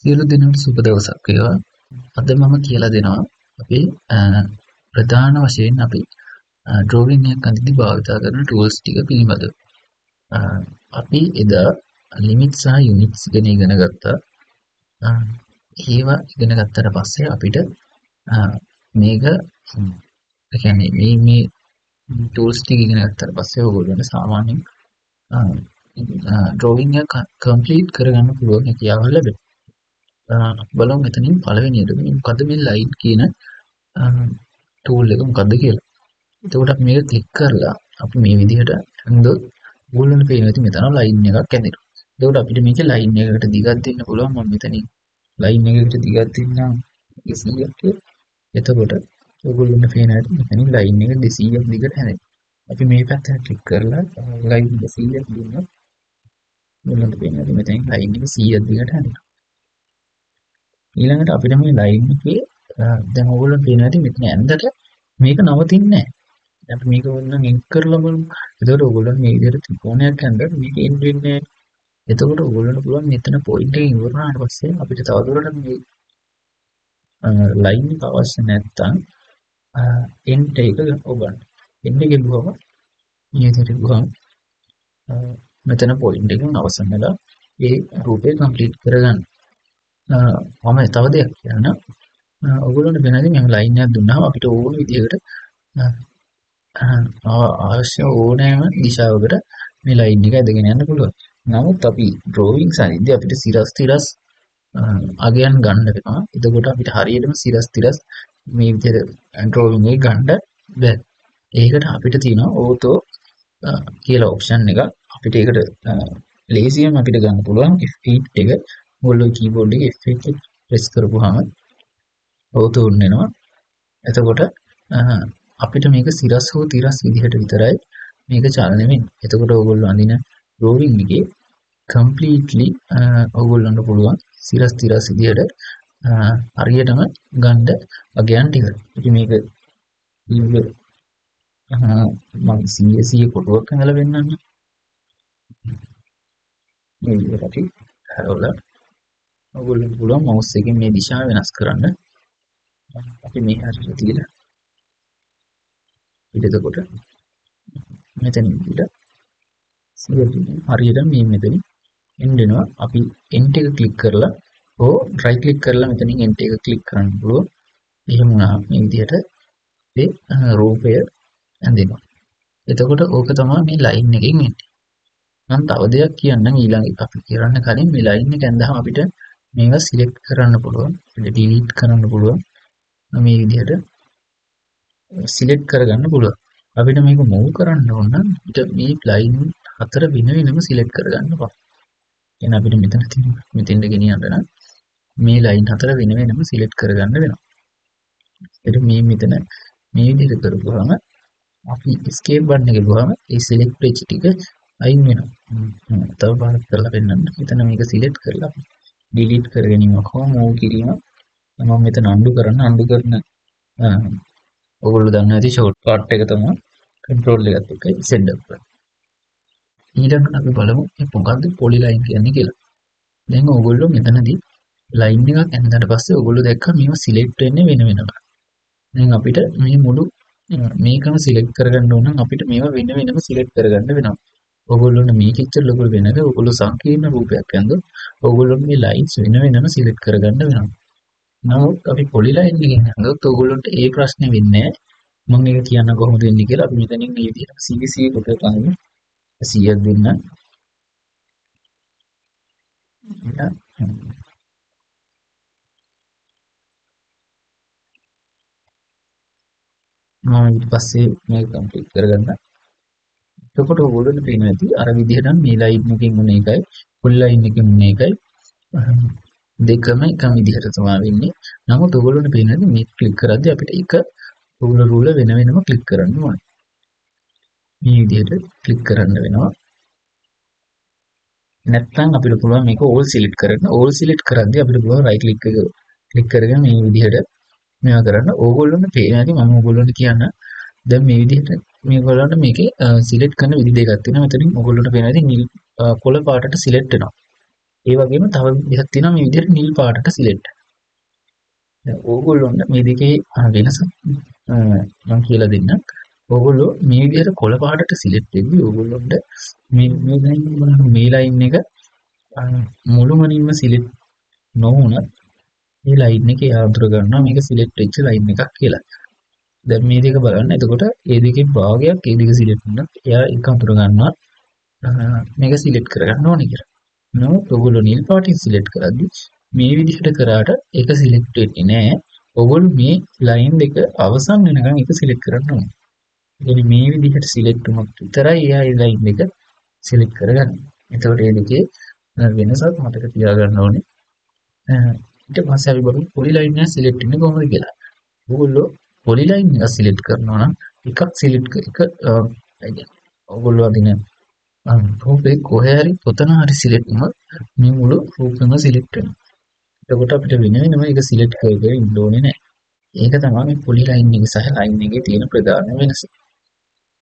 සියලු දෙනාට සුබ දවසක් වේවා. අද මම කියලා දෙනවා අපි ප්‍රධාන වශයෙන් අපි ඩ්‍රෝවිං එකක් අඳිද්දී භාවිතා කරන ටූල්ස් ටික පිළිබඳව. අපි එදා ලිමිට් සහ යුනිට්ස් ගැන ඉගෙන ගත්තා. ඒවා ඉගෙන ගත්තට පස්සේ අපිට මේක කියන්නේ මේ ටූල්ස් ටික ඉගෙන ගත්තට පස්සේ ඔයගොල්ලන්ට සාමාන්‍යයෙන් ඩ්‍රෝවිං එක කම්ප්ලීට් කරගන්න පුළුවන් හැකියාව ලැබෙනවා. බලමු මෙතනින් පළවෙනියට මොකද්ද මේ ලයින් කියන ටූල් එක මොකද්ද කියලා. එතකොට අපි මේක ක්ලික් කරලා අපි මේ විදිහට හඳොත් ඕගොල්ලන්ට පේනවා ඉතින් මෙතන ලයින් එකක් ඇඳෙනවා. එතකොට අපිට මේක ලයින් එකකට දිගක් දෙන්න පුළුවන්. මම මෙතනින් ලයින් එකකට දිගක් දෙන්නම් 200ක් කියලා. එතකොට ඔයගොල්ලන්ට පේනවා මෙතනින් ලයින් එක 200ක් දිගට හැදෙනවා. අපි මේ පැත්තට ක්ලික් කරලා ලයින් 200ක් දුන්නොත් ඔයගොල්ලන්ට පේනවා මෙතනින් ලයින් එක 100ක් දිගට හැදෙනවා. ඊළඟට අපිට මේ ලයින් එකේ දැන් ඕගොල්ලෝ පේනවා ඇති මෙතන ඇඳට මේක නවතින්නේ නැහැ. දැන් අපි මේක ඕනනම් එන්ඩ් කරලා බලමු. එතකොට ඕගොල්ලෝ මේ විදිහට ත්‍රිකෝණයක් ඇඳලා මේක එන්ඩ් වෙන්නේ නැහැ. එතකොට ඕගොල්ලන්ට පුළුවන් මෙතන පොයින්ට් එක ඉවර වුණාට පස්සේ අපිට තවදුරටත් මේ ලයින් එක අවශ්‍ය නැත්තම් එන්ඩ් එක ඔබන්න. එන්ඩ් එක ගිහුවම මේ විදිහට ගිහුවම මෙතන පොයින්ට් එකෙන් අවසන් වෙලා ඒ රූපේ කම්ප්ලීට් කරගන්න. මම තව දෙයක් කියන්න. ඔයගොල්ලන්ට වෙනදී මම ලයින් එකක් දුන්නාම අපිට ඕන විදිහකට අවශ්‍ය ඕනෑම දිශාවකට මේ ලයින් එක ඇදගෙන යන්න පුළුවන්. නමුත් අපි ඩ්‍රෝවිං සානිද්දී අපිට සිරස් අගයන් ගන්න වෙනවා. එතකොට අපිට හරියටම සිරස් මේ විදිහට ඩ්‍රෝවිං එක ගන්න බැහැ. ඒකට අපිට තියෙනවා ඕටෝ කියලා ඔප්ෂන් එක. අපිට ඒකට ලේසියෙන් අපිට ගන්න පුළුවන් F8 එක. ඔයගොල්ලෝ කීබෝඩ් එකේ F8 එක ප්‍රෙස් කරපුවාම ඕටෝ ඔන් වෙනවා. එතකොට අපිට මේක සිරස් හෝ තිරස් විදිහට විතරයි මේක චලනය වෙන්නේ. එතකොට ඔයගොල්ලෝ අඳින ඩ්‍රෝවිං එකේ කම්ප්ලීට්ලි ඔයගොල්ලන්ට පුළුවන් සිරස් තිරස් විදිහට හරියටම ගන්න වගයන් ටික. ඉතින් මේක මම 100 කොටුවක් හදලා වෙන්නන්න. මේ විදිහට හරවලා ඔයගොල්ලන්ට පුළුවන් මවුස් එකෙන් මේ දිශාව වෙනස් කරන්න. අපි මේ හරියට තියලා එතකොට මෙතන විදිහට හරියට මේ මෙතනින් එන්ඩ් වෙනවා. අපි එන්ඩ් එක ක්ලික් කරලා හෝ රයිට් ක්ලික් කරලා මෙතනින් එන්ඩ් එක ක්ලික් කරන්න පුළුවන්. එහෙම වුණාම මේ විදිහට ඒ රූපය ඇඳෙනවා. එතකොට ඕක තමයි මේ ලයින් එකෙන් එන්නේ. මම තව දෙයක් කියන්නම් ඊළඟ අපි කරන්න කලින් මේ ලයින් එක ඇඳහම අපිට මේවා සිලෙක්ට් කරන්න පුළුවන්. ඩිලීට් කරන්න පුළුවන්. මේ විදිහට සිලෙක්ට් කරගන්න පුළුවන්. අපිට මේක මූව් කරන්න ඕන නම් අපිට මේ ලයින් හතර වෙනම සිලෙක්ට් කරගන්න පුළුවන්. එහෙනම් අපිට මෙතෙන්ට ගෙනියන්න නම් මේ ලයින් හතර වෙනම සිලෙක්ට් කරගන්න වෙනවා. ඒක මෙතන මේ විදිහට කරපුවාම අපි escape button එක ගලුවාම ඒ select page ටික අයින් වෙනවා. තව පාරක් කරලා පෙන්නන්න. මෙතන මේක select කරලා delete කර ගැනීමක් හෝ move කිරීම මම මෙතන undo කරන ඔයගොල්ලෝ දන්නා ඇති shortcut එක තමයි control එකත් එක්ක set up කරන්න. ඊළඟට අපි බලමු මේ මොකද්ද polyline කියන්නේ කියලා. දැන් ඔයගොල්ලෝ මෙතනදී line එකක් ඇඳලා පස්සේ ඔයගොල්ලෝ දැක්කා මේවා select වෙන්නේ වෙනම. දැන් අපිට මේ මුළු මේකම සිලෙක්ට් කරගන්න ඕන නම් අපිට මේවා වෙනම සිලෙක්ට් කරගන්න වෙනවා. ඔයගොල්ලෝට මේකෙච්චර ලොකු වෙනද ඔයගොල්ලෝ සංකීර්ණ රූපයක් ඇඳුම් ඔයගොල්ලෝට මේ ලයින්ස් වෙනම සිලෙක්ට් කරගන්න වෙනවා. නමුත් අපි පොලිලයින් එකෙන් ඇඳුත් ඔයගොල්ලෝට ඒ ප්‍රශ්නේ වෙන්නේ නැහැ. මම ඒක කියන්න කොහොමද වෙන්නේ කියලා අපි මෙතනින් මේ විදිහට CC කොට ගන්න 100ක් දෙන්න. මම ඊට පස්සේ මේක කම්ප්ලීට් කරගන්න. එතකොට ඔයගොල්ලන්ට පේනවා ඇති අර විදිහට මේ ලයින් එකකින් උන එකයි ෆුල් ලයින් එකකින් උන එකයි දෙකම එකම විදිහට තමයි වෙන්නේ. නමුත් ඔයගොල්ලන්ට පේනවා ඇති මේ ක්ලික් කරද්දී අපිට එක රූල වෙනම ක්ලික් කරන්න ඕනේ. මේ විදිහට ක්ලික් කරන්න වෙනවා. නැත්නම් අපිට පුළුවන් මේක all select කරන්න. all select කරද්දී අපිට පුළුවන් right click එක ක්ලික් කරගෙන මේ විදිහට මේවා කරන්න. ඕගොල්ලොන්ට පේනවා ඇති මම ඕගොල්ලොන්ට කියන්න දැන් මේ විදිහට මේගොල්ලන්ට මේකේ සිලෙක්ට් කරන විදි දෙකක් තියෙනවා. මෙතනින් ඕගොල්ලොන්ට පේනවා ඇති නිල් කොළ පාටට සිලෙක්ට් වෙනවා. ඒ වගේම තව විදිහක් තියෙනවා මේ විදිහට නිල් පාටට සිලෙක්ට්. දැන් ඕගොල්ලොන්ට මේ දෙකේ වෙනස මම කියලා දෙන්නම්. ඕගොල්ලෝ මේ විදිහට කොළ පාටට සිලෙක්ට් වෙද්දී ඕගොල්ලොන්ට මේ දැන් බලන්න මේ ලයින් එක මුළුමනින්ම සිලෙක්ට් නොවුණත් මේ ලයින් එකේ ආන්තර ගන්නවා මේක සිලෙක්ට් වෙච්ච ලයින් එකක් කියලා. දැන් මේ දෙක බලන්න. එතකොට මේ දෙකේ භාගයක් මේ දෙක සිලෙක්ට් වුණත් එයා එක අඳුර ගන්නවා මේක සිලෙක්ට් කරගන්න ඕනේ කියලා. නමුත් ඔයගොල්ලෝ නිල් පාටින් සිලෙක්ට් කරද්දි මේ විදිහට කරාට ඒක සිලෙක්ට් වෙන්නේ නැහැ. ඔයගොල්ලෝ මේ ලයින් දෙක අවසන් වෙනකන් ඒක සිලෙක්ට් කරන්න ඕනේ. يعني මේ විදිහට සිලෙක්ට් වුණොත් විතරයි එයා ඒ ලයින් එක සිලෙක්ට් කරගන්නේ. එතකොට මේ දෙකේ වෙනසක් මතක තියාගන්න ඕනේ. ඊට පස්සේ අපි බලමු පොලි ලයින් එක සිලෙක්ට් වෙන්නේ කොහොමද කියලා. ඔයගොල්ලෝ පොලි ලයින් එක සිලෙක්ට් කරනවා නම් එකක් සිලෙක්ට් ඔයගොල්ලෝ අදින රූපේ කොහේ හරි කොතන හරි සිලෙක්ට් වුණොත් මේ මුළු රූපෙම සිලෙක්ට් වෙනවා. එතකොට අපිට වෙන වෙනම ඒක සිලෙක්ට් කර ඉන්න ඕනේ නැහැ. ඒක තමයි මේ පොලි ලයින් එක සහ ලයින් එකේ තියෙන ප්‍රධාන වෙනස.